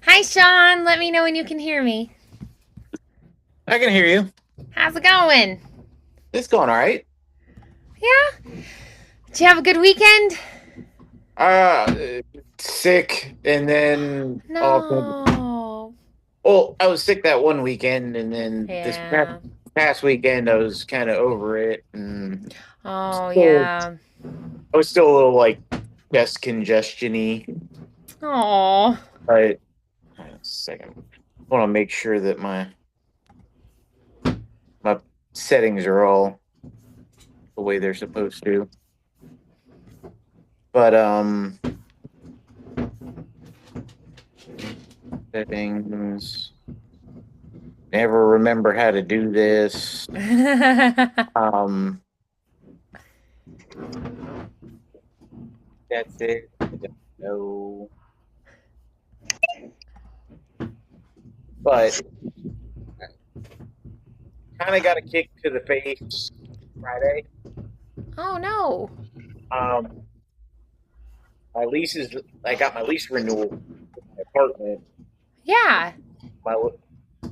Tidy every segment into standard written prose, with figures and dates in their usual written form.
Hi, Sean. Let me know when you can hear me. I can hear you. How's it going? It's going all right. Yeah? Did you have a good weekend? Uh, Sick, and then No. I was sick that one weekend, and then this Yeah. past weekend I was kind of over it, and Oh, still yeah. I was still a little like chest congestion-y. Oh. But hang on a second, I want to make sure that my settings are all the way they're supposed to. But settings. Never remember how to do this. Um, that's it. I don't know. But kind of got a kick to the face Friday. Oh, no. Um, my lease is I got my lease renewal for my apartment. Yeah. My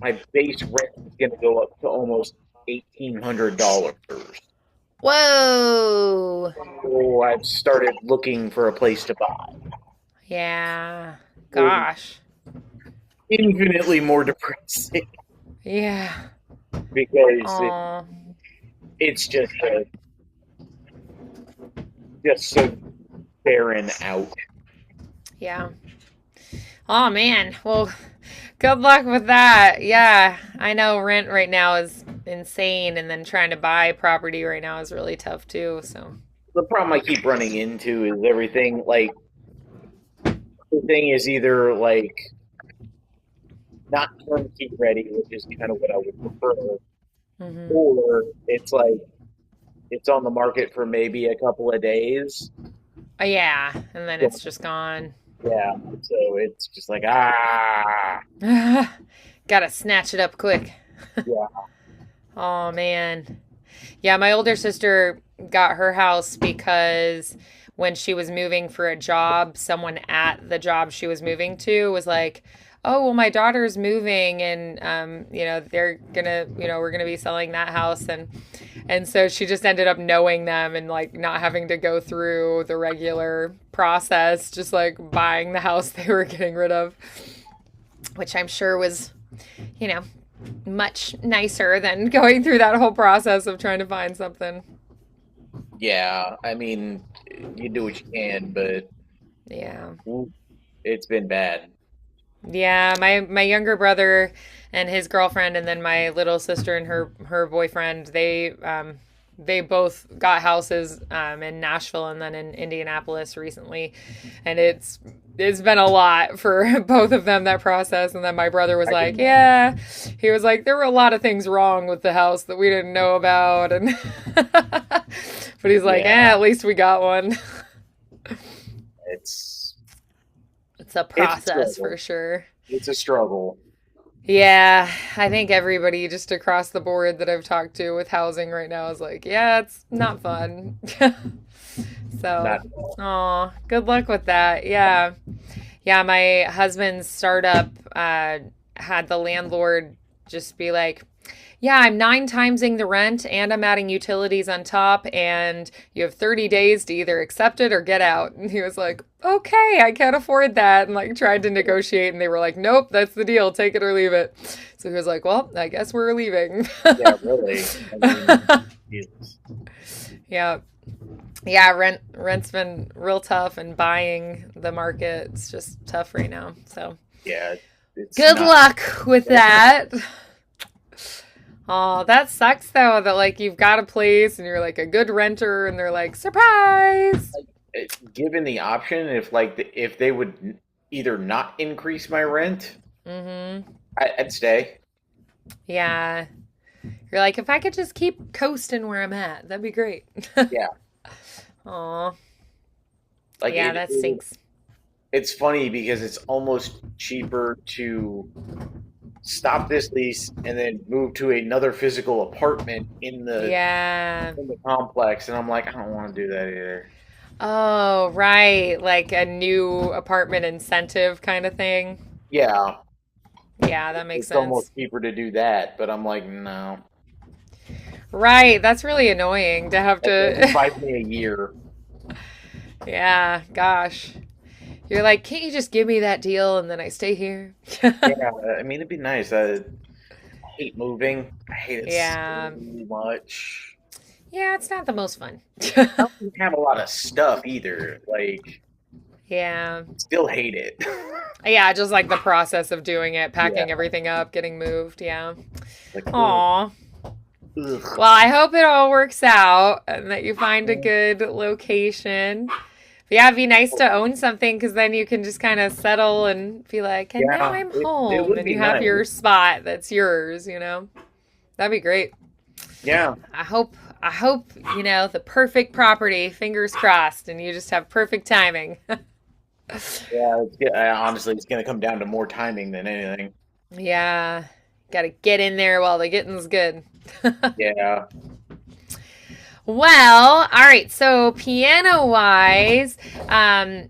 my base rent is going to go up to almost $1,800. Whoa. So I've started looking for a place to buy. Yeah. It's Gosh. infinitely more depressing Yeah. because Oh. it's just so barren out. Yeah. Oh, man. Well, good luck with that. Yeah. I know rent right now is insane, and then trying to buy property right now is really tough, too. So. The problem I keep running into is everything is either like not turnkey ready, which is kind of what I would prefer, Hmm. or it's like it's on the market for maybe a couple of days. Yeah, and then it's just gone. Yeah, so it's just like ah, Gotta snatch it up quick. yeah, Oh man. Yeah, my older sister got her house because when she was moving for a job, someone at the job she was moving to was like, "Oh, well, my daughter's moving, and they're gonna, we're gonna be selling that house," and so she just ended up knowing them and like not having to go through the regular process, just like buying the house they were getting rid of, which I'm sure was, you know, much nicer than going through that whole process of trying to find something. yeah. I mean, you do what you can, but Yeah. it's been bad. Yeah, my younger brother and his girlfriend, and then my little sister and her boyfriend, they both got houses in Nashville and then in Indianapolis recently, and it's been a lot for both of them, that process. And then my brother was I like, can, yeah, he was like, there were a lot of things wrong with the house that we didn't know about, and but he's like, yeah. at least we got one. It's It's a it's a process for struggle. sure. It's a struggle. Yeah, I think everybody just across the board that I've talked to with housing right now is like, yeah, it's not fun. So, Not oh, good luck with that. Yeah. Yeah, my husband's startup had the landlord just be like, yeah, I'm nine timesing the rent and I'm adding utilities on top, and you have 30 days to either accept it or get out. And he was like, okay, I can't afford that. And like tried to negotiate, and they were like, nope, that's the deal. Take it or leave it. So he was like, well, I guess we're leaving. yeah, really. I mean, Jesus. Yeah. Yeah, rent's been real tough, and buying the market, it's just tough right now. So Yeah, it's good not. luck with that. Oh, that sucks though, that like you've got a place and you're like a good renter and they're like, surprise. Given the option, if they would either not increase my rent, Mm-hmm. I'd stay. Yeah. You're like, if I could just keep coasting where I'm at, that'd be great. Yeah, Aw. like Yeah, that stinks. it's funny because it's almost cheaper to stop this lease and then move to another physical apartment Yeah. in the complex, and I'm like, I don't want to do that either. Oh, right. Like a new apartment incentive kind of thing. Yeah, Yeah, that makes it's sense. almost cheaper to do that, but I'm like, no, Right, that's really annoying to have that to. buys me a year. Yeah, gosh. You're like, can't you just give me that deal and then I stay here? Yeah, I mean, it'd be nice. I hate moving. I hate it so Yeah. much. Yeah, it's not the most fun. I don't have a lot of stuff either. Like, Yeah. still hate it. Yeah, just like the process of doing it, Yeah, packing everything up, getting moved. Yeah. like, Aw. ugh. Well, I hope it all works out and that you find a good location. But yeah, it'd be nice to own something because then you can just kind of settle and be like, and now Yeah, I'm it home. would And be you have nice. your spot that's yours, you know? That'd be great. Yeah, I hope, the perfect property, fingers crossed, and you just have perfect timing. yeah. Honestly, it's gonna come down to more timing than anything. Yeah. Got to get in there while the getting's good. Yeah. Well, all right. So piano wise, um,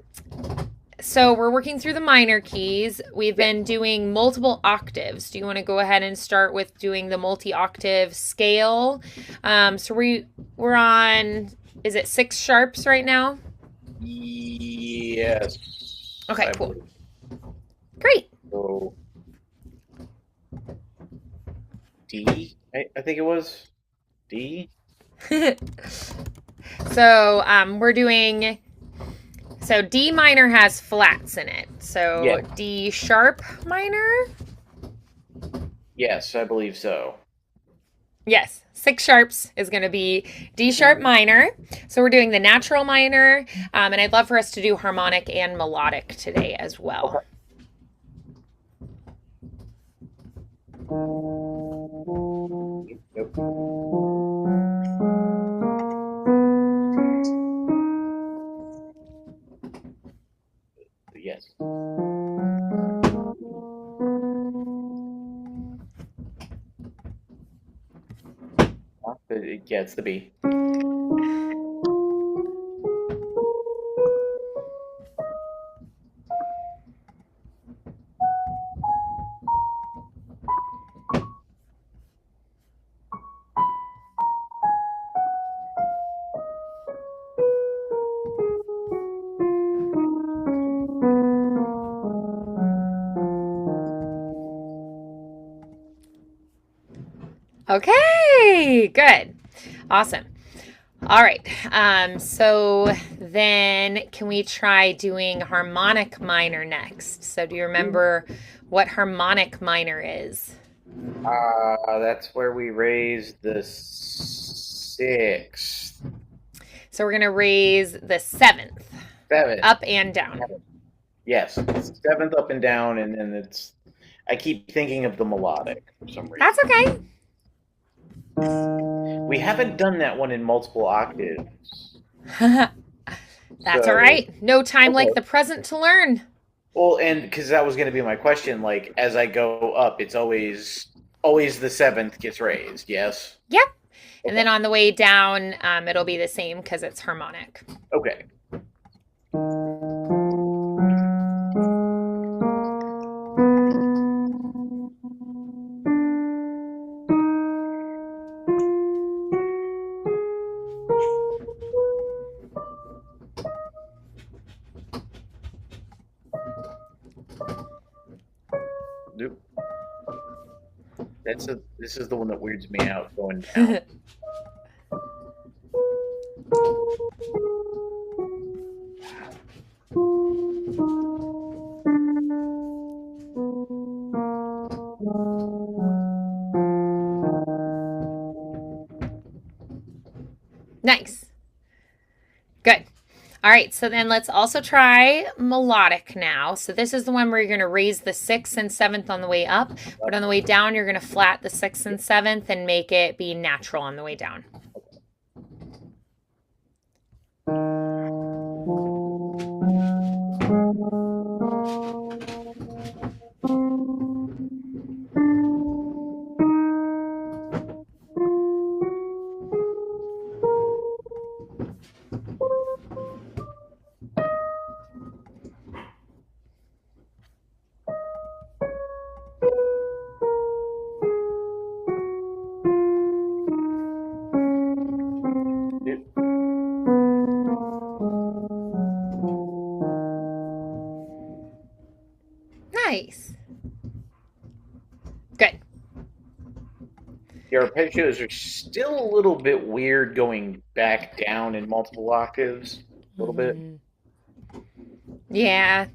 so we're working through the minor keys. We've Yeah. been doing multiple octaves. Do you want to go ahead and start with doing the multi-octave scale? So we're on. Is it 6 sharps right now? Yes, Okay, I cool, believe great. so. D, I think it was D. We're doing. So D minor has flats in it. Yeah. So D sharp minor. Yes, I believe so. Yes, 6 sharps is going to be D sharp minor. So we're doing the natural minor, and I'd love for us to do harmonic and melodic today as well. Okay. Yep. Yes. Yeah, it's the B. Okay, good. Awesome. All right. So then can we try doing harmonic minor next? So do you remember what harmonic minor is? That's where we raised the sixth, So we're going to raise the seventh seventh. up and down. Yes, seventh up and down, and then it's. I keep thinking of the melodic for some reason. That's okay. We haven't done that one in multiple octaves. That's all So, right. No time like okay. the present to learn. Well, and because that was going to be my question, like as I go up, it's always the seventh gets raised. Yes. Yep. And Okay. then on the way down, it'll be the same because it's harmonic. Okay. Nope. This is the one that weirds me out going down. Nice. Good. All right, so then let's also try melodic now. So this is the one where you're going to raise the sixth and seventh on the way up, but on the way down, you're going to flat the sixth and seventh and make it be natural on the way down. Nice. Good. The arpeggios are still a little bit weird going back down in multiple octaves. A little bit. Mhm. Yeah.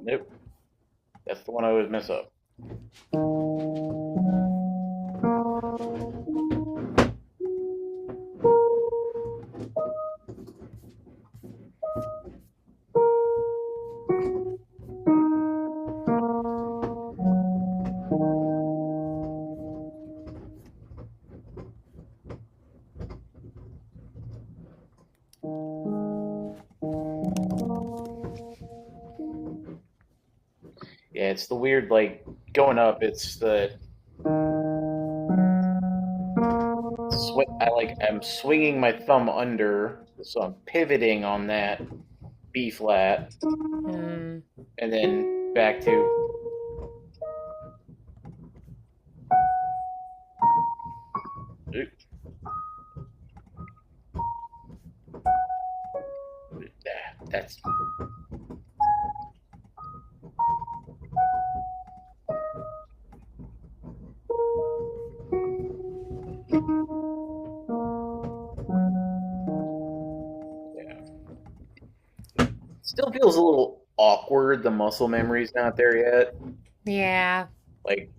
Nope. That's the one I always mess up. Yeah, it's the weird, like, going up, it's the I'm swinging my thumb under, so I'm pivoting on that B flat, Mm. and then back to that's yeah. Still feels a little awkward. The muscle memory's not there yet. Yeah. Like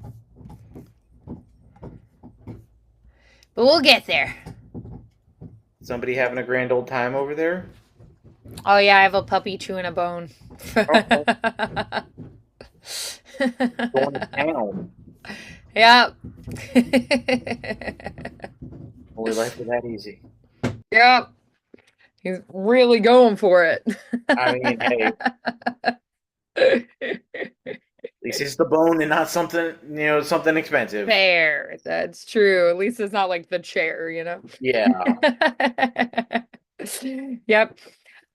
But we'll get there. somebody having a grand old time over there. Oh yeah, I have a puppy chewing a bone. Oh, going to town. Yep. Only life is that easy. Yep. He's really going for it. I mean, hey, at least it's the bone and not something, something expensive. Fair. That's true. At least it's not like the chair, you know? Yeah. Yep.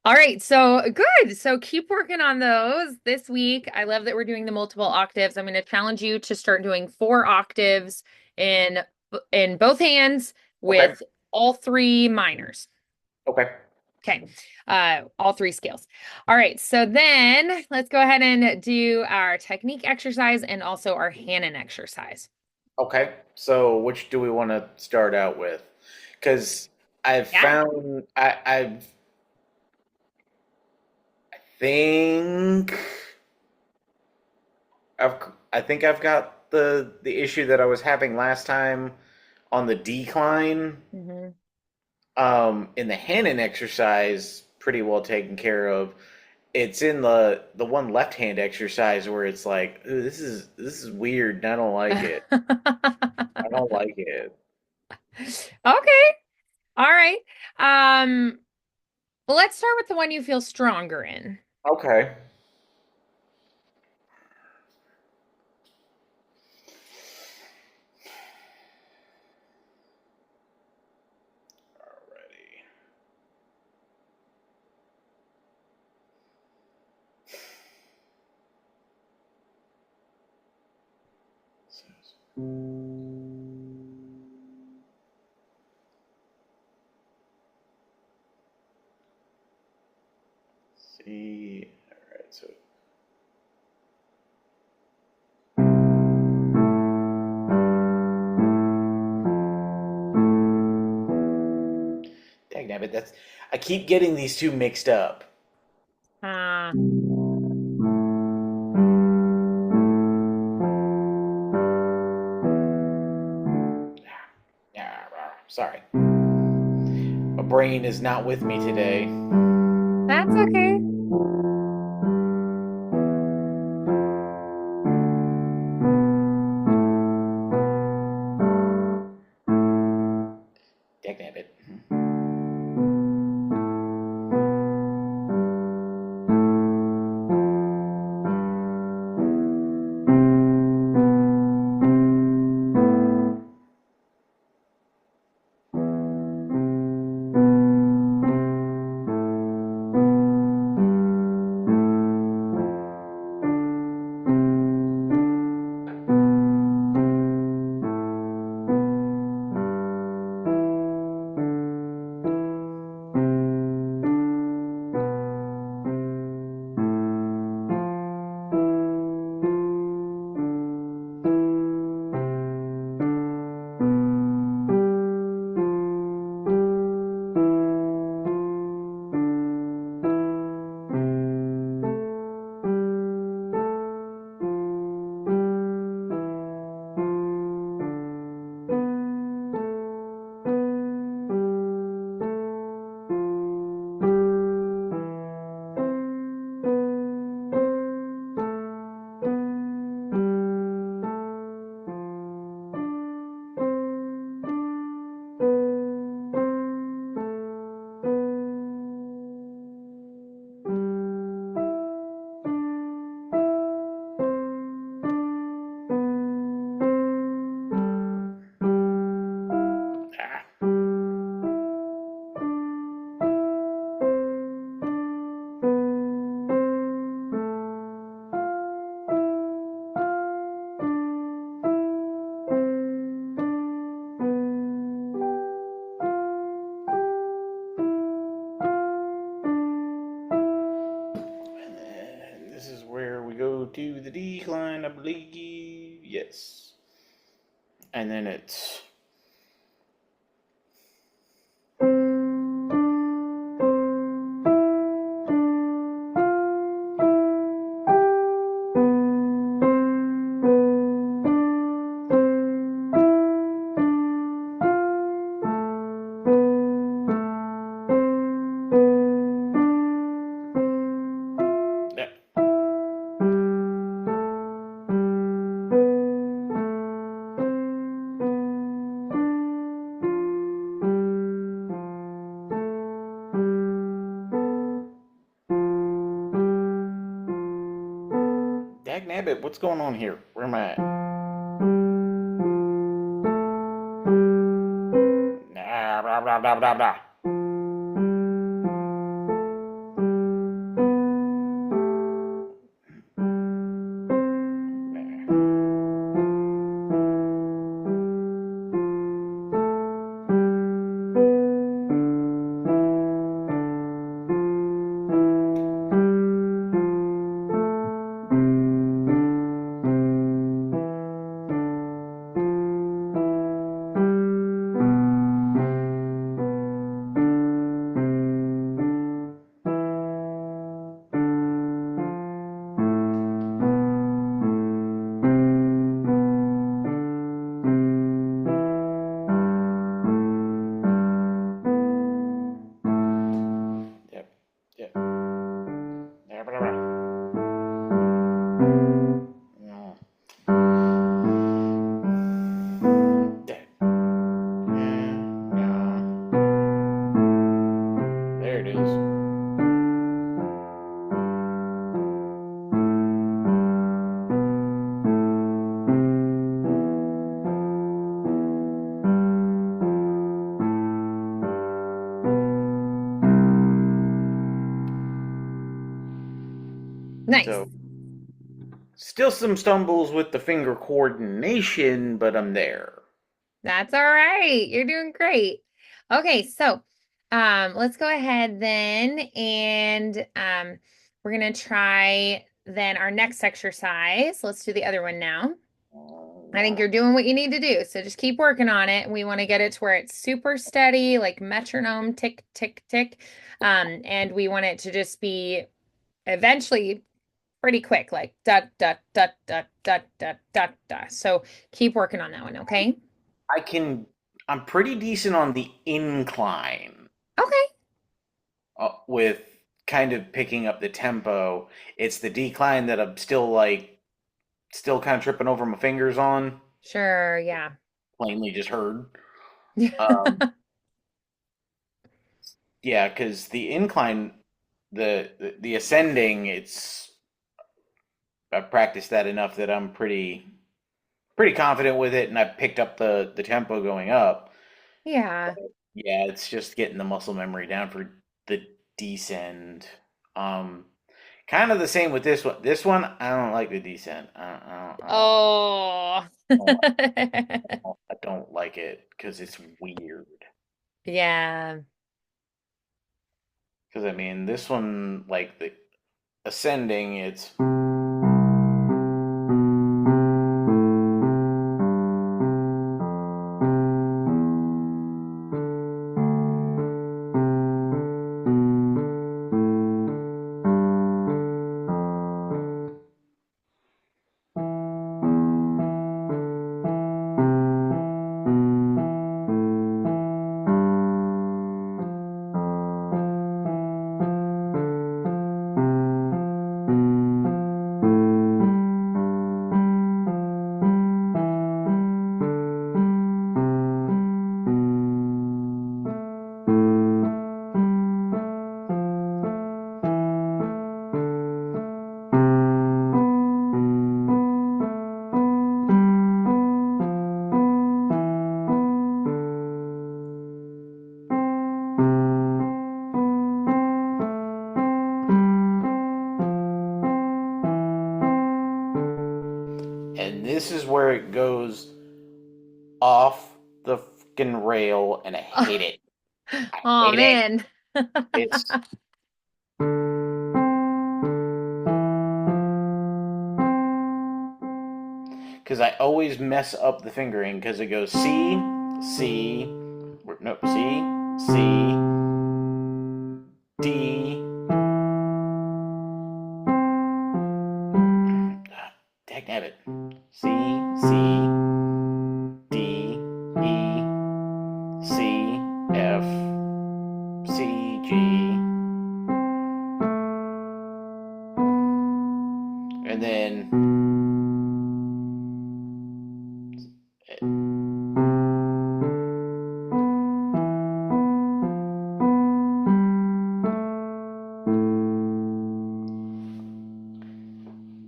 All right. So good. So keep working on those this week. I love that we're doing the multiple octaves. I'm going to challenge you to start doing 4 octaves in both hands Okay. with all 3 minors. Okay. Okay, all 3 scales. All right, so then let's go ahead and do our technique exercise and also our Hanon exercise. Okay. So which do we want to start out with? Because I've Yeah. found I think I think I've got the issue that I was having last time on the decline. Mhm. In the Hanon exercise, pretty well taken care of. It's in the one left hand exercise where it's like, "Ooh, this is weird. And I don't like it. I don't like it." Okay. All right. Um, well, let's start with the one you feel stronger in. Okay. Alrighty. See. All right. So dang that's I keep getting these two mixed up. Uh, Yeah, sorry. My brain is not with me today. that's okay. Dagnabbit. I believe. Yes. And then it's yeah. Dag nabbit, what's going on here? Where am I at? Nah, blah, blah, blah, blah, blah. Nah. Yep. Yep. Blah, blah, blah. No. Dag. No. There it is. Nice. So, still some stumbles with the finger coordination, but I'm there. That's all right. You're doing great. Okay, so let's go ahead then and we're gonna try then our next exercise. Let's do the other one now. I think you're doing what you need to do. So just keep working on it. We want to get it to where it's super steady, like metronome, tick, tick, tick. And we want it to just be eventually pretty quick, like da da da da da da da da. So keep working on that one, okay? I can. I'm pretty decent on the incline Okay. with kind of picking up the tempo. It's the decline that I'm still kind of tripping over my fingers on. Sure, yeah. Plainly just heard. Um, yeah, because the incline, the ascending, I've practiced that enough that I'm pretty confident with it, and I've picked up the tempo going up. Yeah. Yeah, it's just getting the muscle memory down for the descend. Um, Kind of the same with this one. This one, I don't like the descent. Oh. Don't, I don't like it because it's weird. Yeah. Because I mean, this one, like the ascending, it's and this is where it goes off the fucking rail, and I hate it. I Oh hate it. man. It's. because I always mess up the fingering because it goes C, C, nope, C, C, D. Dagnabbit. C, C, D, E, C, F, C, G, and then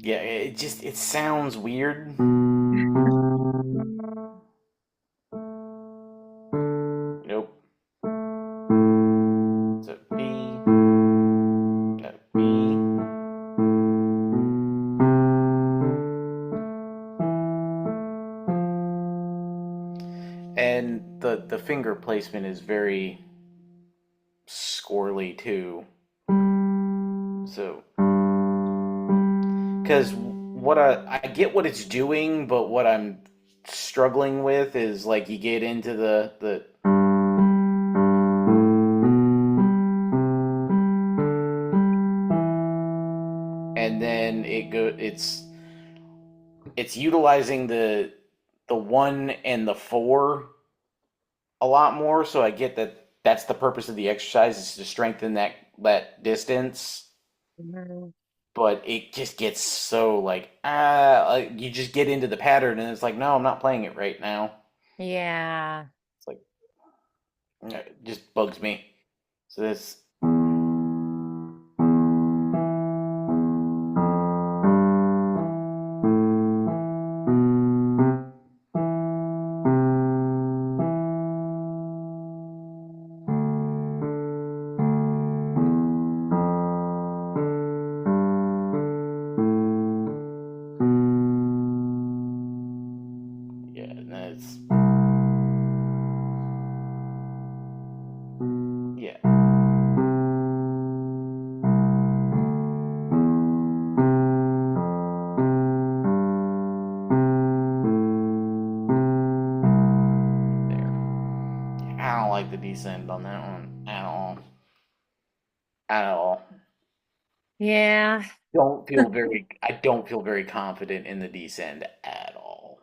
yeah, it sounds weird. Nope. So B, no, B, and the finger placement is very squirrely too. So, because what I get what it's doing, but what I'm struggling with is like you get into the and then it's utilizing the one and the four a lot more. So I get that that's the purpose of the exercise is to strengthen that distance. Mhm. But it just gets so like you just get into the pattern and it's like no, I'm not playing it right now. Yeah. It's like it just bugs me. So this yeah, and then it's yeah. There. I don't like the descent on that one at all. At all. Yeah. I don't feel very confident in the descend at all.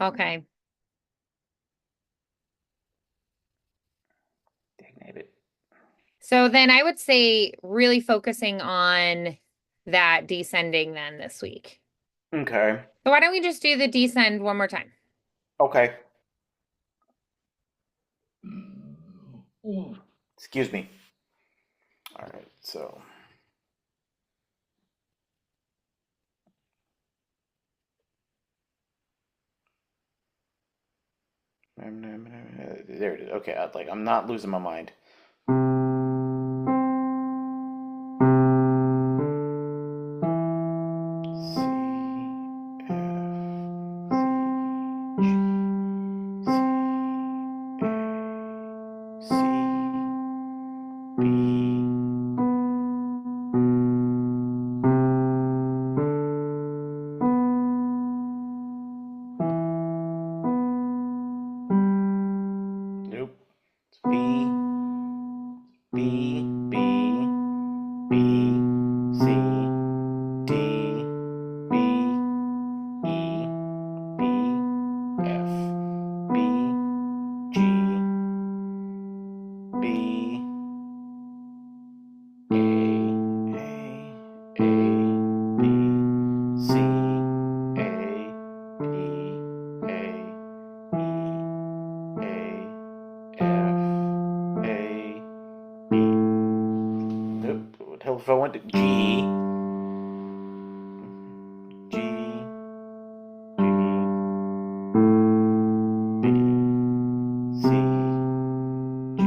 Okay. Dang it. So then I would say really focusing on that descending then this week. Okay. So why don't we just do the descend one more time? Okay. Excuse me. All right. So there it is. Okay. I'm not losing my mind. Nope. It's B, B, B, B, C, D, B, E, B, F, B, G, B, A, B, C, A, B, A, E, A, F, A, B. Nope. What the hell if I went to G, G, G, B, C, G.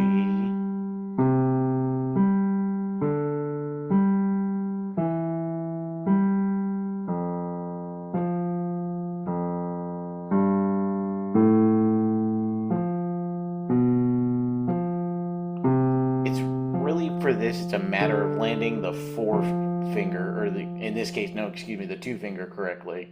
It's really for this, it's a matter of landing the four finger, or in this case, no, excuse me, the two finger correctly.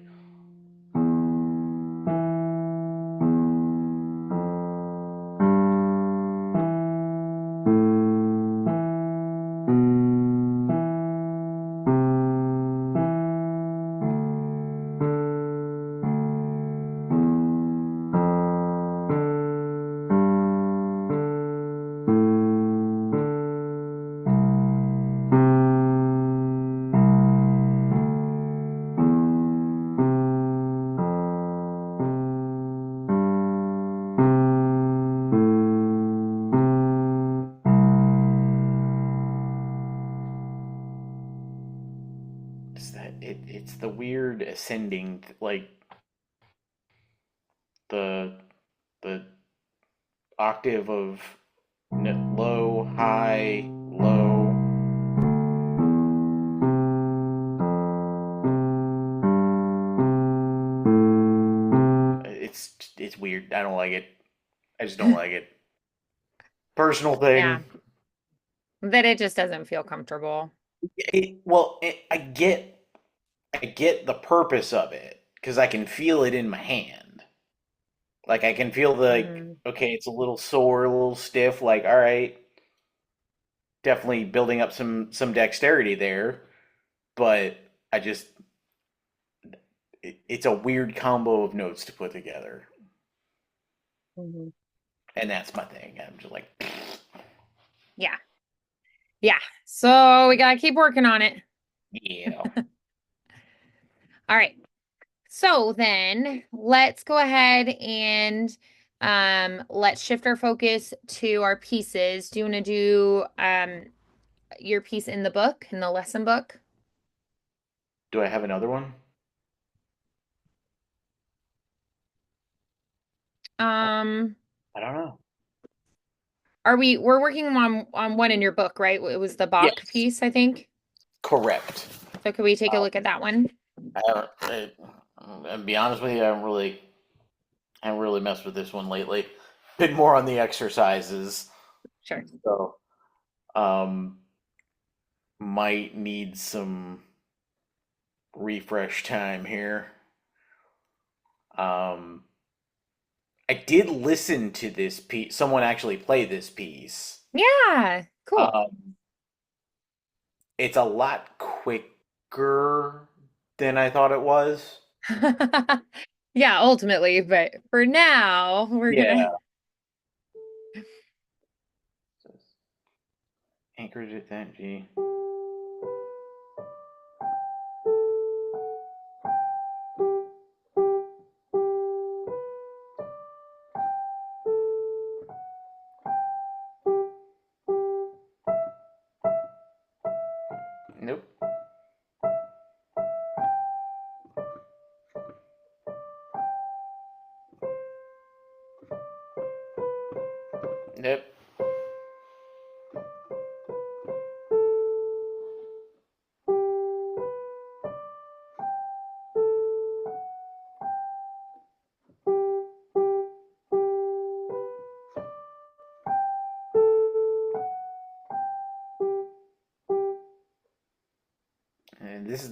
weird ascending, like the the octave of low, high, low. It's weird. I don't like it. I just don't like it. Personal Yeah. thing. That it just doesn't feel comfortable. I get the purpose of it because I can feel it in my hand. Like I can feel the like, Mhm. okay, it's a little sore, a little stiff. Like, all right, definitely building up some dexterity there. But I just it's a weird combo of notes to put together, Mhm. and that's my thing. I'm just like, Yeah. Yeah. So we gotta keep working on it. yeah. All right. So then let's go ahead and let's shift our focus to our pieces. Do you want to do your piece in the book, in the lesson book? Do I have another one? Um I don't know. we're working on one in your book, right? It was the Bach Yes, piece, I think. correct. So could we take a look at that one? I haven't. I'll be honest with you, I haven't really messed with this one lately. Been more on the exercises, Sure. so um, might need some refresh time here. Um, I did listen to this piece. Someone actually play this piece. Yeah, cool. Um, it's a lot quicker than I thought it was. Yeah, ultimately, but for now, we're gonna. Yeah. Anchorage at that G. Nope. Nope. And this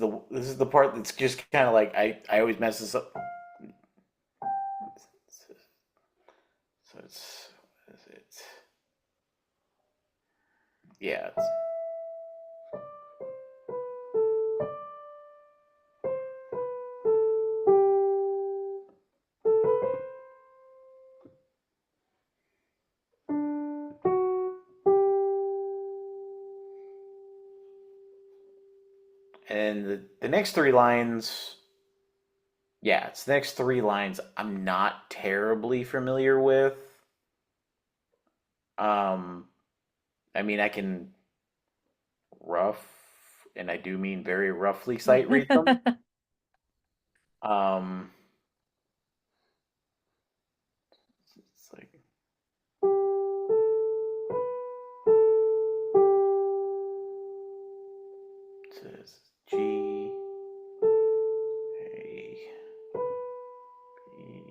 is the part that's just kind of like I always mess this up. So it's what is it? Yeah. And the next three lines, yeah, it's the next three lines I'm not terribly familiar with. Um, I mean, I can rough, and I do mean very roughly sight read them. Um, it's like it says G A B.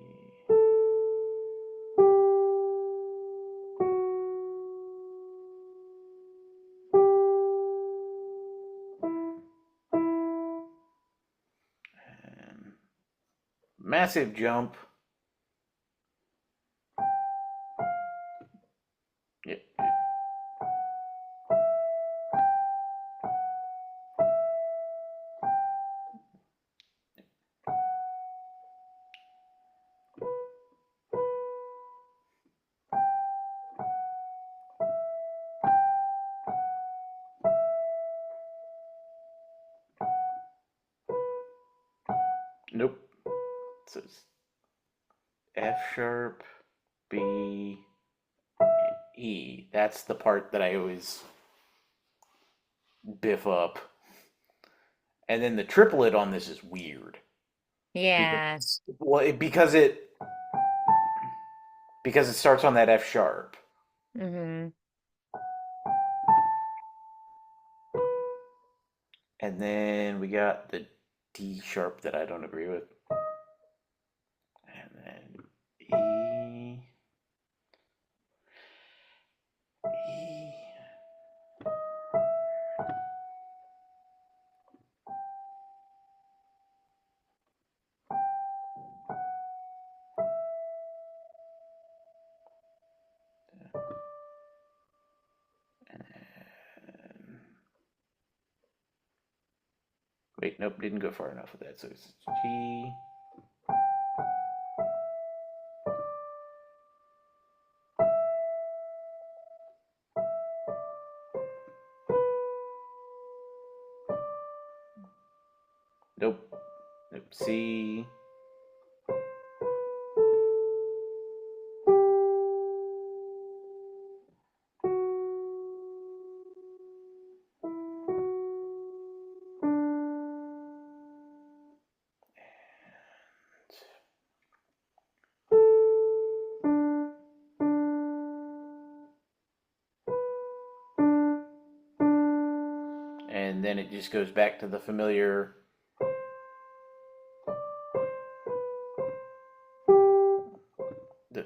And massive jump. Yeah, nope. It says F sharp, B, E. That's the part that I always biff up. And then the triplet on this is weird. Yeah. Because it starts on that F sharp. Hmm. And then we got the D sharp that I don't agree with. And then E, E, and wait, nope, didn't go far enough with that. So it's G, nope, nope, C, and then it just goes back to the familiar. The,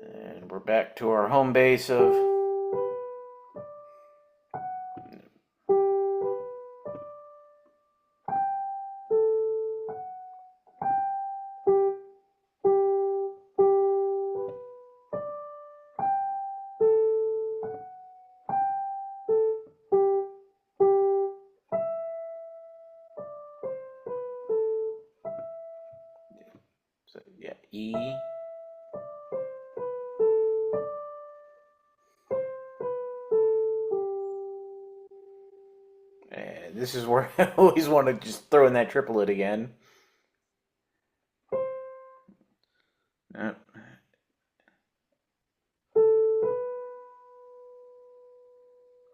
and we're back to our home base of. So yeah, E. And this is where I always want to just throw in that triplet again. Yep.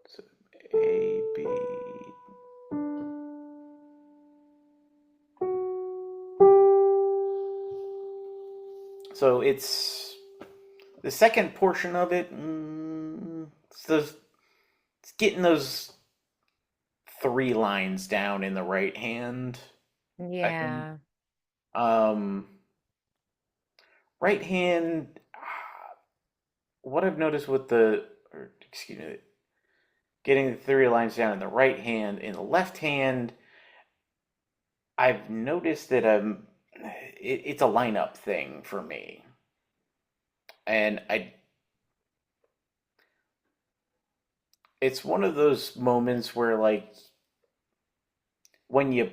So A, B. So it's the second portion of it. It's getting those three lines down in the right hand. I think. Yeah. Um, right hand. What I've noticed with or excuse me, getting the three lines down in the right hand, in the left hand, I've noticed that it's a lineup thing for me, and it's one of those moments where like when you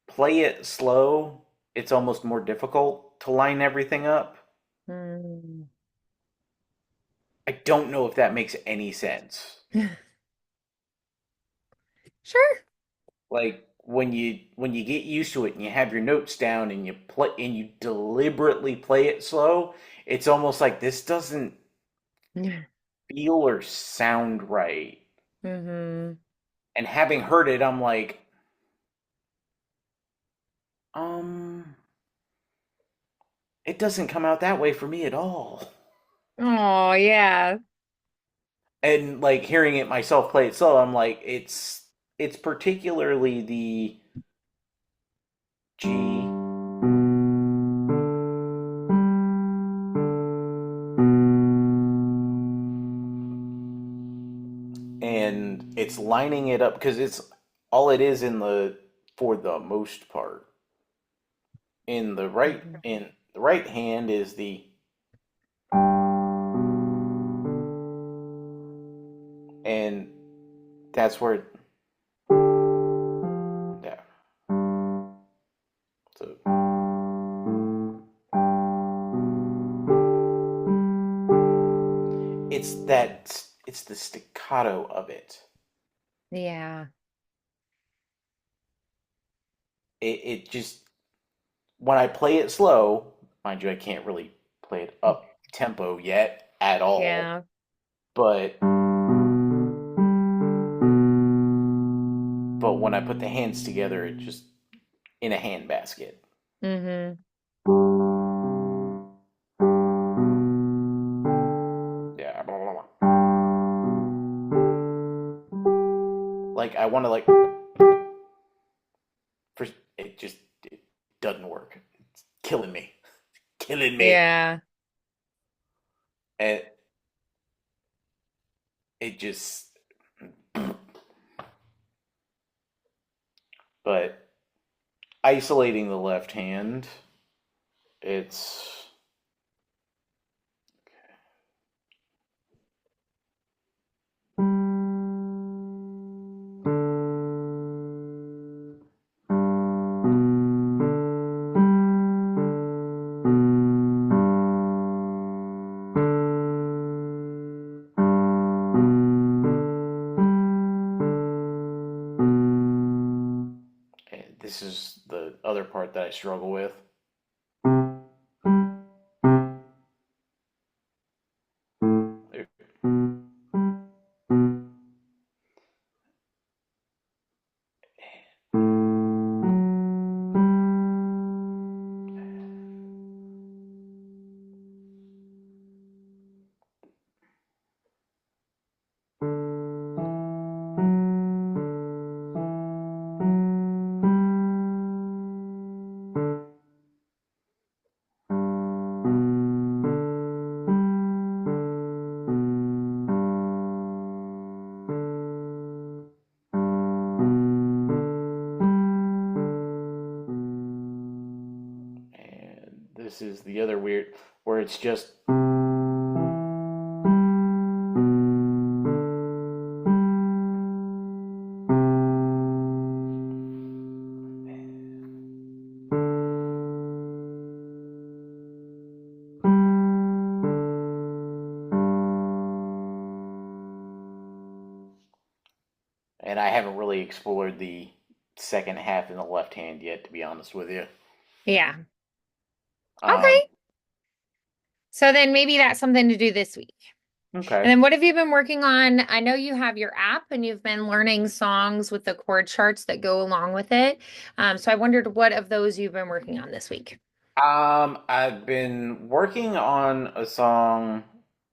play it slow, it's almost more difficult to line everything up. Mm. I don't know if that makes any sense. Sure. Like when you get used to it and you have your notes down and you deliberately play it slow, it's almost like this doesn't feel or sound right. Hmm. And having heard it, I'm like, um, it doesn't come out that way for me at all. Oh, yeah. And like hearing it myself play it slow, I'm like, it's particularly the G, and it's lining it up because it's all it is in the for the most part. Mhm. In the right hand is the, and that's where yeah. So it's the staccato of it. Yeah. It just when I play it slow, mind you, I can't really play it up tempo yet at all. Yeah. But but when I put the hands together, it just in a hand basket. Mm-hmm. Yeah, blah, blah, blah. Like I want to like first it doesn't work. It's killing me. Killing me. Yeah. And it just but isolating the left hand, it's this is the other part that I struggle with. And this is the other weird where it's just and I haven't really explored the second half in the left hand yet, to be honest with you. Yeah. Um, Okay. So then maybe that's something to do this week. And okay. then what have you been working on? I know you have your app and you've been learning songs with the chord charts that go along with it. So I wondered what of those you've been working on this week. I've been working on a song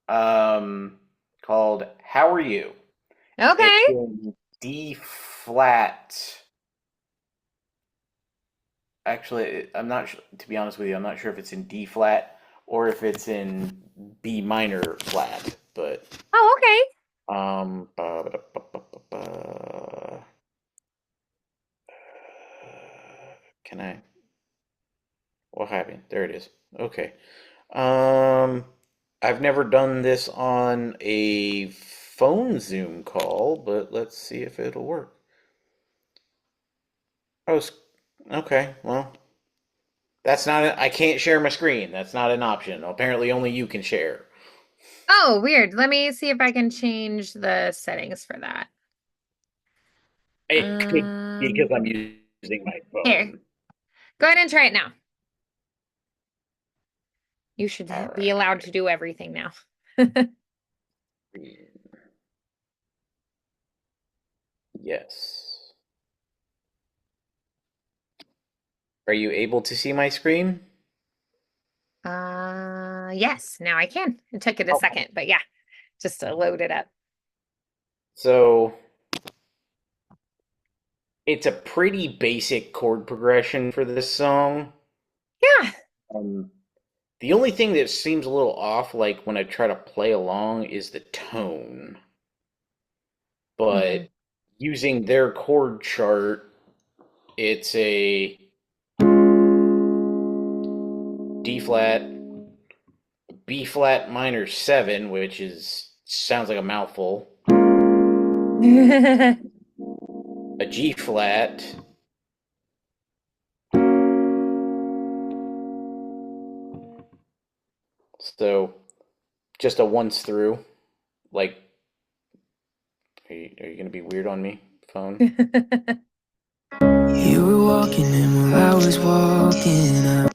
um called How Are You? It's Okay. in D flat. Actually, I'm not sure, to be honest with you, I'm not sure if it's in D flat or if it's in B minor flat, but Oh, okay. ba, ba, ba, ba, ba, ba. Can I? What happened? There it is. Okay. Um, I've never done this on a phone Zoom call, but let's see if it'll work. Oh, okay. Well, that's not. I can't share my screen. That's not an option. Apparently, only you can share. Oh, weird. Let me see if I can change the settings for that. It could be because Um, I'm using my Here, phone. go ahead and try it now. You All should be allowed right. to do everything now. Yes. Are you able to see my screen? Yes, now I can. It took it a Okay. second, but yeah, just to load it up. So it's a pretty basic chord progression for this song. Yeah. Um, the only thing that seems a little off, like when I try to play along, is the tone. Hmm. But using their chord chart, it's a D flat, B flat minor 7, which is sounds like a mouthful, a G flat, so just a once through. Like, are you gonna be weird on me, phone? You were walking in while I was walking out.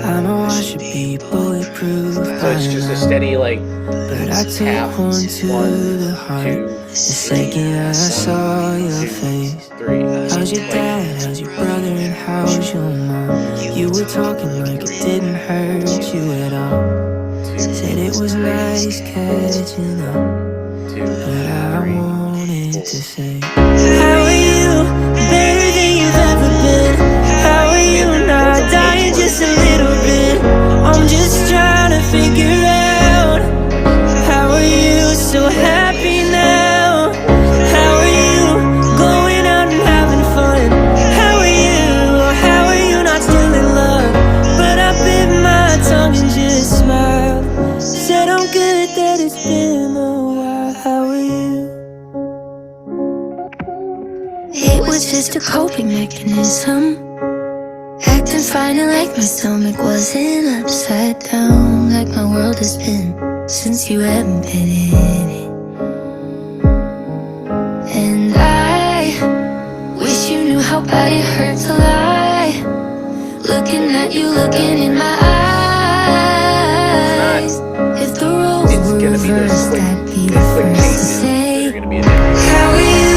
I know I should be bulletproof So by it's just a now, steady like but I took half one to one the heart. two The second I saw your face. three. How's your dad? How's your brother? And how's your mom? You were talking like it didn't hurt you at all. Said it was nice catching up, but I wanted to say, how are you? Better than you've ever been. How are you not dying just a little bit? I'm just trying to figure out, how are you so happy now? How are you going out and having fun? How are you not still in love? But I bit my tongue and just smiled. Said I'm good that it's been a while. How are you? It was just a coping mechanism, acting fine and like my stomach wasn't upside down, like my world has been since you haven't been in it. And I wish you knew how bad it hurt to lie, looking at you, looking in my eyes. If the roles It's were gonna be those reversed, quick, I'd be the the quick first to changes that say, are gonna be in there. how are you?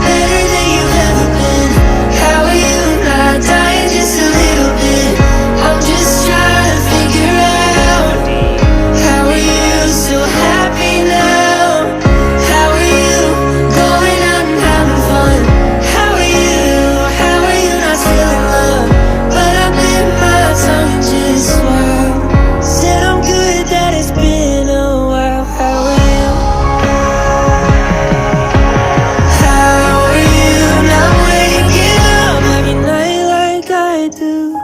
Better than you've ever been. How are you not dying just a little bit? I'm just trying to figure out, how are you so happy now? How are you going out and having fun? How are you not still in love? But I bit my tongue and just smiled. Said I'm good that it's been a while. How are you? How are you not waking up every night like I do?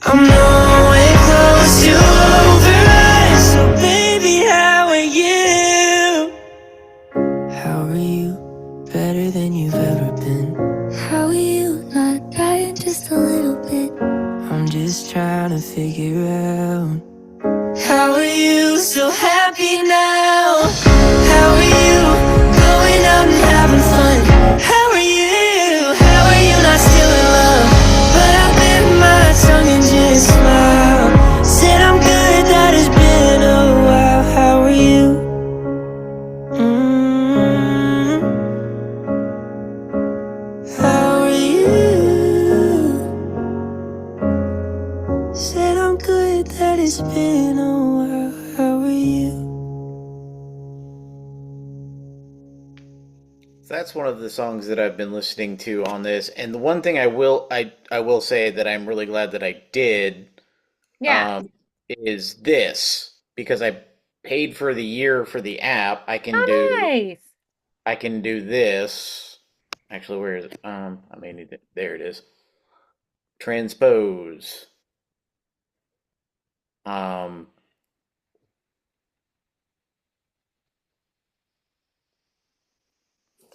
I'm nowhere close to over us, so baby, how are you? How are you? Better than you've ever been. How are you? Not dying just a little bit. I'm just trying to figure out, how are you so happy now? How are you going out and having fun? How are you? How are you not still in love? But I bit my tongue and just smiled. Said I'm good that it's been a while. How are you? How are you? Said I'm good that it's been a while. How are you? So that's one of the songs that I've been listening to on this. And the one thing I will say that I'm really glad that I did Yeah. is this, because I paid for the year for the app. Oh, nice. I can do this. Actually, where is it? I may need it. There it is. Transpose. Um,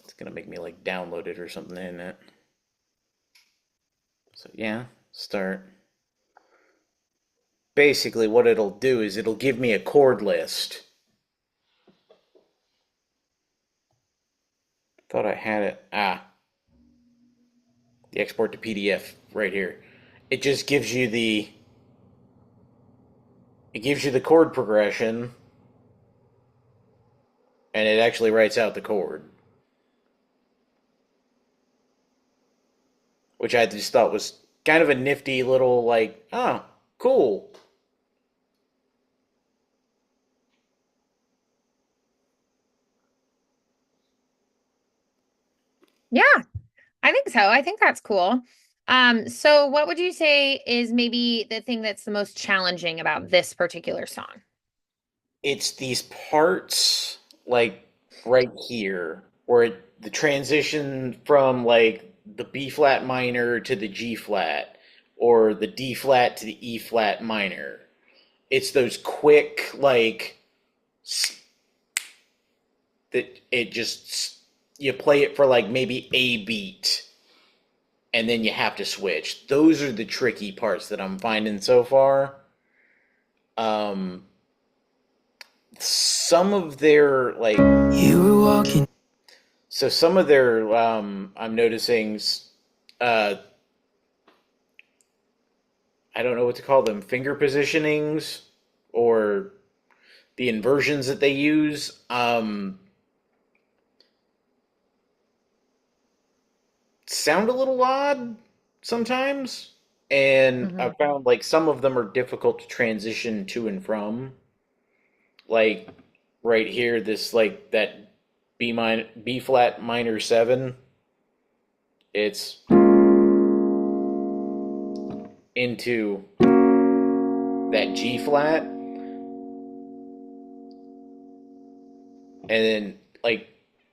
it's gonna make me like download it or something, isn't it? So yeah, start. Basically, what it'll do is it'll give me a chord list. Thought I had it. The export to PDF right here. It just gives you the chord progression, and it actually writes out the chord, which I just thought was kind of a nifty little, like, oh, cool. Yeah, I think so. I think that's cool. So what would you say is maybe the thing that's the most challenging about this particular song? It's these parts, like right here, where the transition from like the B flat minor to the G flat, or the D flat to the E flat minor. It's those quick, like, that it just, you play it for like maybe a beat and then you have to switch. Those are the tricky parts that I'm finding so far. Um, some of their like You were walking. so some of their I'm noticing uh I don't know what to call them, finger positionings, or the inversions that they use. sound a little odd sometimes, and I Hmm. found like some of them are difficult to transition to and from. Like right here, this like that B flat minor seven. It's into that G flat, and then like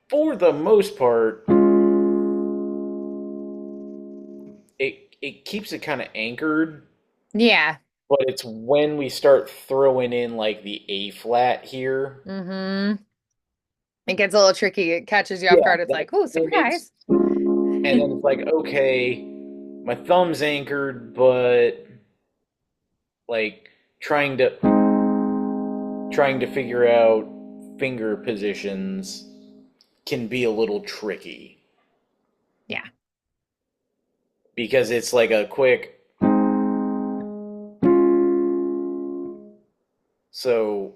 for the most part, it keeps it kind of anchored. Yeah. But it's when we start throwing in like the A flat here. Hmm. It gets a little tricky. It catches you off Yeah, guard. It's that like, oh, then it's surprise. and then it's like okay, my thumb's anchored, but like trying to trying to figure out finger positions can be a little tricky Yeah. because it's like a quick so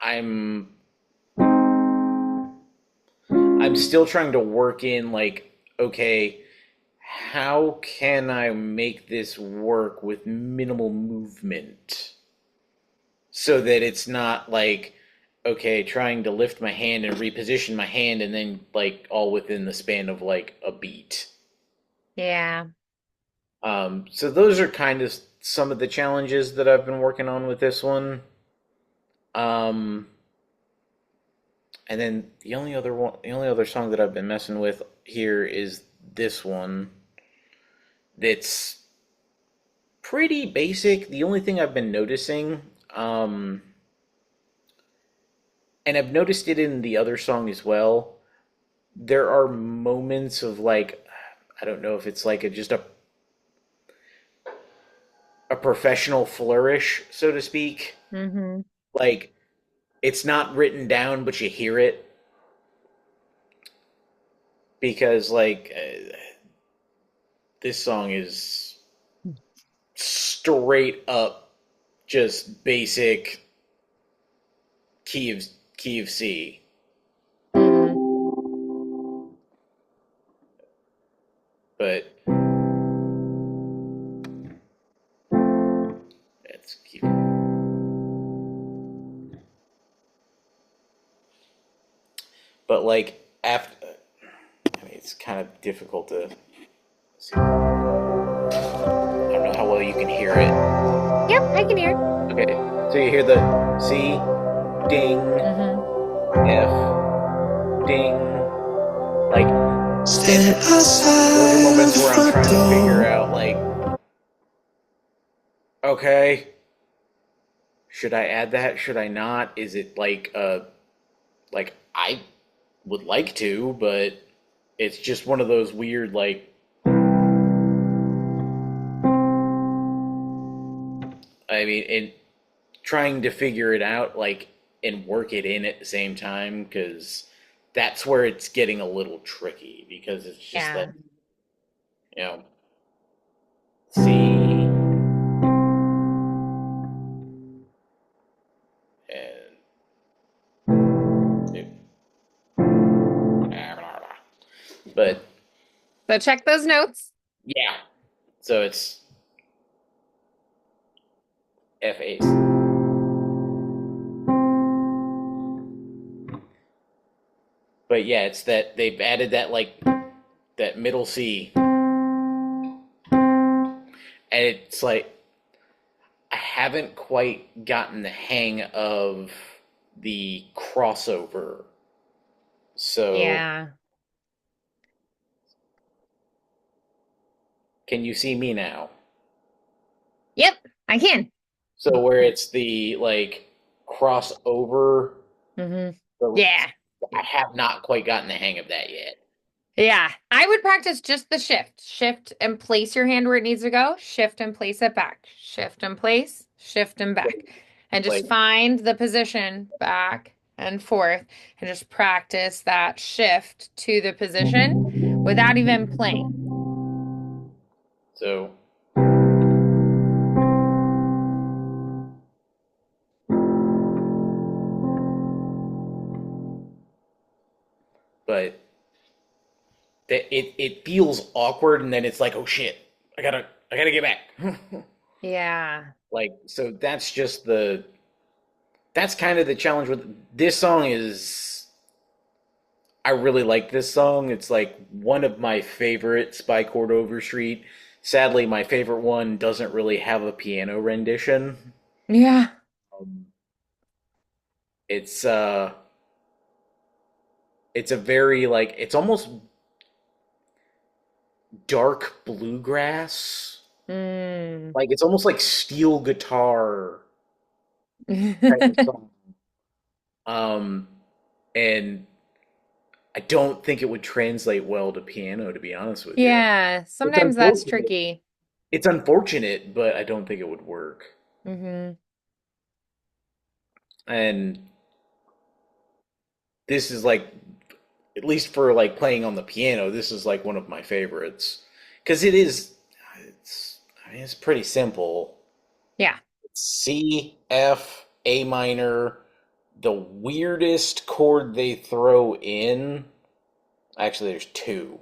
I'm I'm still trying to work in like okay, how can I make this work with minimal movement so that it's not like okay, trying to lift my hand and reposition my hand and then like all within the span of like a beat. Yeah. So those are kind of some of the challenges that I've been working on with this one. Um, and then the only other song that I've been messing with here is this one. That's pretty basic. The only thing I've been noticing, um, and I've noticed it in the other song as well, there are moments of like, I don't know if it's like just a professional flourish, so to speak. Hmm. Like it's not written down, but you hear it because like this song is straight up just basic key of key of C. Hmm. But let's keep. But like after, I mean, it's kind of difficult to. See. I don't know how well you can hear it. Yep, I can hear. Okay, so you hear the C, ding, Hmm. F, ding, like, Stand and those are outside moments the where I'm front trying to figure door. out, like, okay, should I add that? Should I not? Is it like I would like to, but it's just one of those weird, like, I mean, and trying to figure it out, like, and work it in at the same time, because that's where it's getting a little tricky, because it's just that, Yeah. you know, C and but So check those notes. yeah, so it's F A's. But yeah, it's that they've added that like that middle C, and it's like I haven't quite gotten the hang of the crossover. So Yeah. can you see me now? Yep, I can. So where it's the like crossover, Hmm. the, Yeah. I have not quite gotten the hang of that yet. Yeah. I would practice just the shift. Shift and place your hand where it needs to go. Shift and place it back. Shift and place. Shift and back. And just Like find the position back and forth and just practice that shift to the position without even playing. so, but that it feels awkward, and then it's like, oh shit, I gotta get back. Yeah. Like, so that's kind of the challenge with this song is I really like this song. It's like one of my favorites by Chord Overstreet. Sadly, my favorite one doesn't really have a piano rendition. Yeah. Um, it's it's a very like it's almost dark bluegrass. Mm. Like it's almost like steel guitar kind of song. Um, and I don't think it would translate well to piano, to be honest with you. Yeah, It's sometimes that's unfortunate. tricky. It's unfortunate, but I don't think it would work. Hmm. And this is like, at least for like playing on the piano, this is like one of my favorites because I mean, it's pretty simple. Yeah. C, F, A minor. The weirdest chord they throw in, actually, there's two.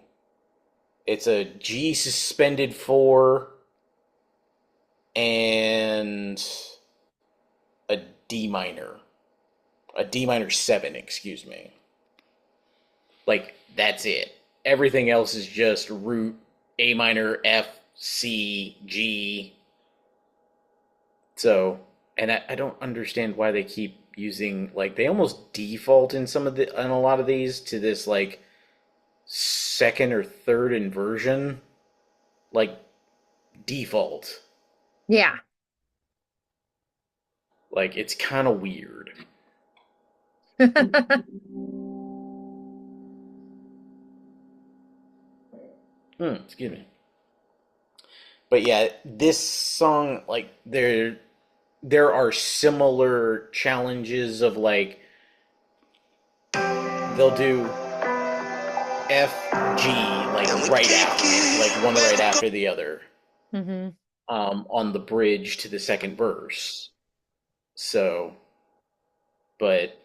It's a G suspended 4 and a D minor. A D minor 7, excuse me. Like, that's it. Everything else is just root, A minor, F, C, G. So, and I don't understand why they keep using, like, they almost default in in a lot of these to this, like, second or third inversion. Like, default. Yeah. Like, it's kind of weird. Excuse me. But yeah, this song, like, there are similar challenges of like they'll do F G like right after, like one right after the other, Hmm. on the bridge to the second verse. So, but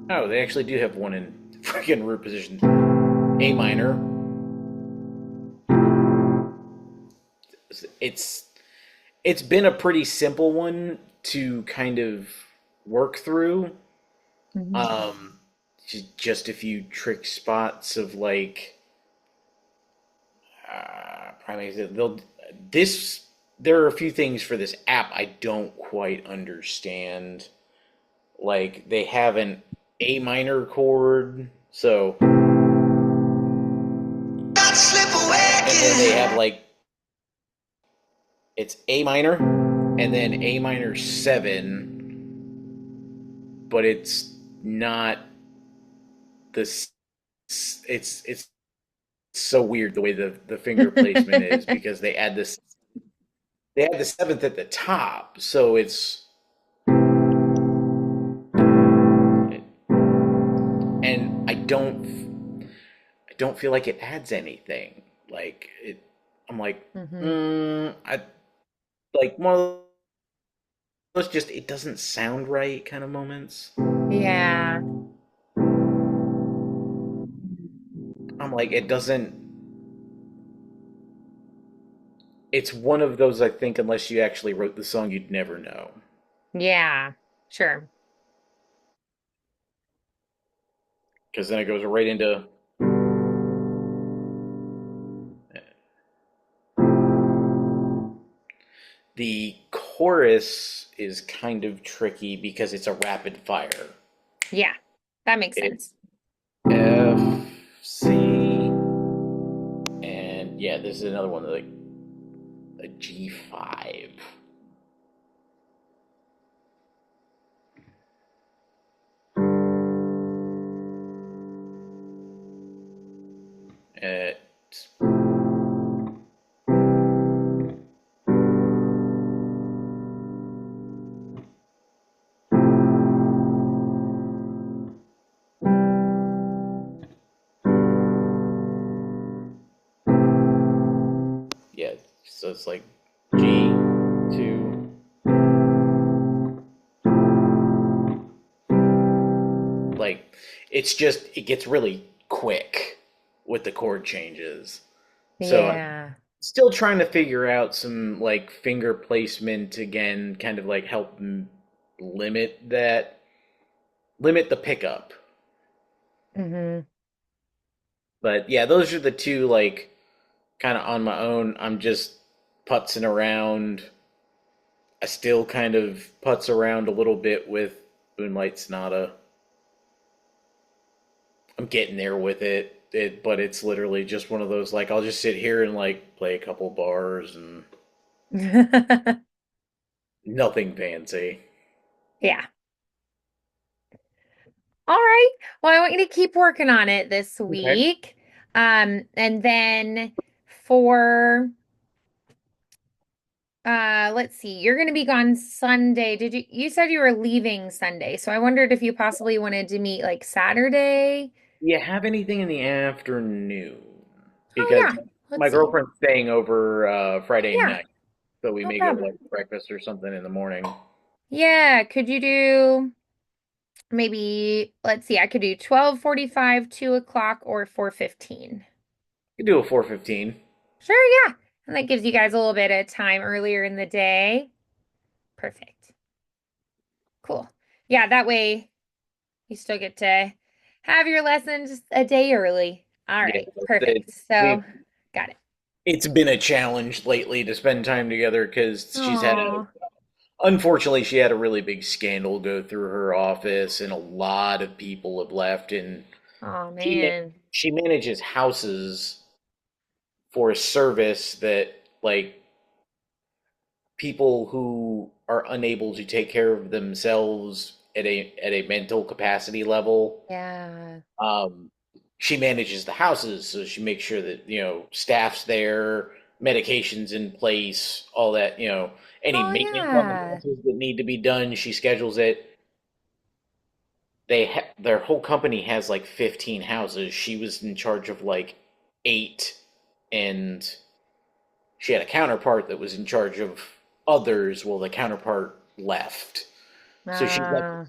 oh, they actually do have one in freaking root position, A minor. It's it's been a pretty simple one to kind of work through. Hmm. Um, just a few trick spots of like primaries. They'll this. There are a few things for this app I don't quite understand. Like they have an A minor chord, so and then they have like it's A minor and then A minor 7, but it's not this. It's so weird the way the finger placement is because they add the seventh at the top, so and I don't feel like it adds anything. Like it, I'm like, Hmm. I like one of those just it doesn't sound right kind of moments. Yeah. I'm like, it doesn't. It's one of those I think unless you actually wrote the song, you'd never know. Yeah. Sure. Because then it goes right into the chorus is kind of tricky because it's a rapid fire. Yeah. That makes It's sense. F, C, and yeah, this is another one like a G5. It, So it's like G2. Like it gets really quick with the chord changes. So I'm Yeah. still trying to figure out some like finger placement again, kind of like help limit that, limit the pickup. Hmm. But yeah, those are the two like kind of on my own. I'm just putzing around. I still kind of putz around a little bit with Moonlight Sonata. I'm getting there with but it's literally just one of those like I'll just sit here and like play a couple bars and nothing fancy. Yeah. All right. Well, I want you to keep working on it this Okay. week. And then for let's see, you're going to be gone Sunday. You said you were leaving Sunday. So I wondered if you possibly wanted to meet like Saturday. Do you have anything in the afternoon? Oh Because yeah. Let's my see. girlfriend's staying over Friday Yeah, night, so we no may go problem. like breakfast or something in the morning. Yeah, could you do maybe, let's see, I could do 12:45, 2 o'clock, or 4:15. You do a 4:15. Sure, yeah. And that gives you guys a little bit of time earlier in the day. Perfect. Cool. Yeah, that way you still get to have your lessons a day early. All Yeah, right, perfect. we So, got it. it's been a challenge lately to spend time together because Oh, unfortunately, she had a really big scandal go through her office, and a lot of people have left. And oh she man. she manages houses for a service that like people who are unable to take care of themselves at a mental capacity level. Yeah. Um, she manages the houses, so she makes sure that staff's there, medications in place, all that. Any Oh maintenance on the yeah. houses that need to be done, she schedules it. Their whole company has like 15 houses. She was in charge of like 8, and she had a counterpart that was in charge of others. Well, the counterpart left. So Uh,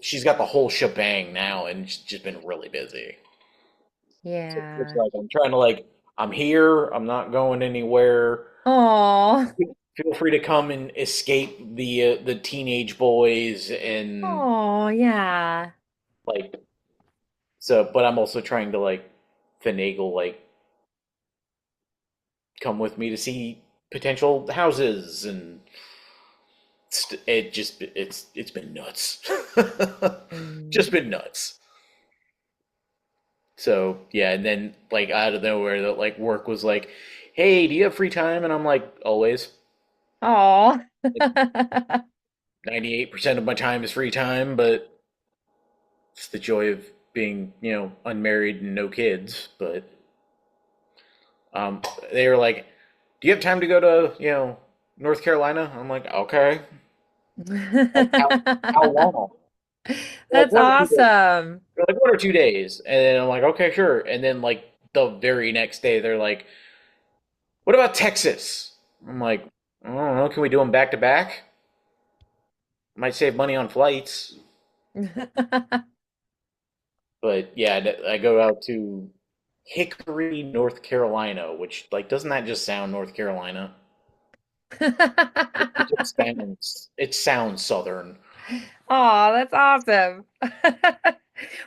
she's got the whole shebang now, and she's just been really busy. So it's yeah. like I'm trying to like I'm here. I'm not going anywhere. Oh. Feel free to come and escape the teenage boys and Oh, yeah. like so. But I'm also trying to like finagle like come with me to see potential houses and it's been nuts. Mm. Just been nuts. So yeah, and then like out of nowhere, that like work was like, "Hey, do you have free time?" And I'm like, "Always." Oh. 98% of my time is free time, but it's the joy of being, unmarried and no kids. But they were like, "Do you have time to go to, North Carolina?" I'm like, "Okay." Like how long? They're like That's 1 or 2 days. awesome. They're like 1 or 2 days, and then I'm like, "Okay, sure." And then like the very next day, they're like, "What about Texas?" I'm like, "I don't know. Can we do them back to back? Might save money on flights." But yeah, I go out to Hickory, North Carolina, which like doesn't that just sound North Carolina? It sounds southern. Oh, that's awesome.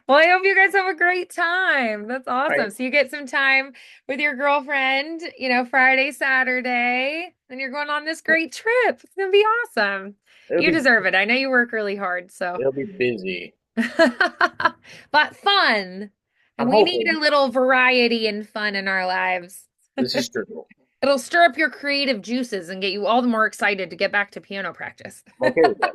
Well, I hope you guys have a great time. That's Right. awesome. So you get some time with your girlfriend, Friday, Saturday, and you're going on this great trip. It's gonna be awesome. It'll You be deserve it. I know you work really hard, so it'll be busy. but fun. And I'm we need hoping a little variety and fun in our lives. this is true. It'll stir up your creative juices and get you all the more excited to get back to piano practice. I'm okay with that.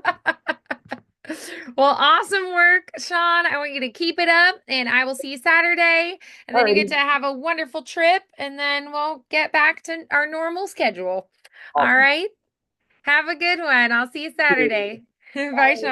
Well, awesome work, Sean. I want you to keep it up, and I will see you Saturday. And then you get Alrighty, to have a wonderful trip, and then we'll get back to our normal schedule. All awesome. right. Have a good one. I'll see you Saturday. Bye, Bye. Sean.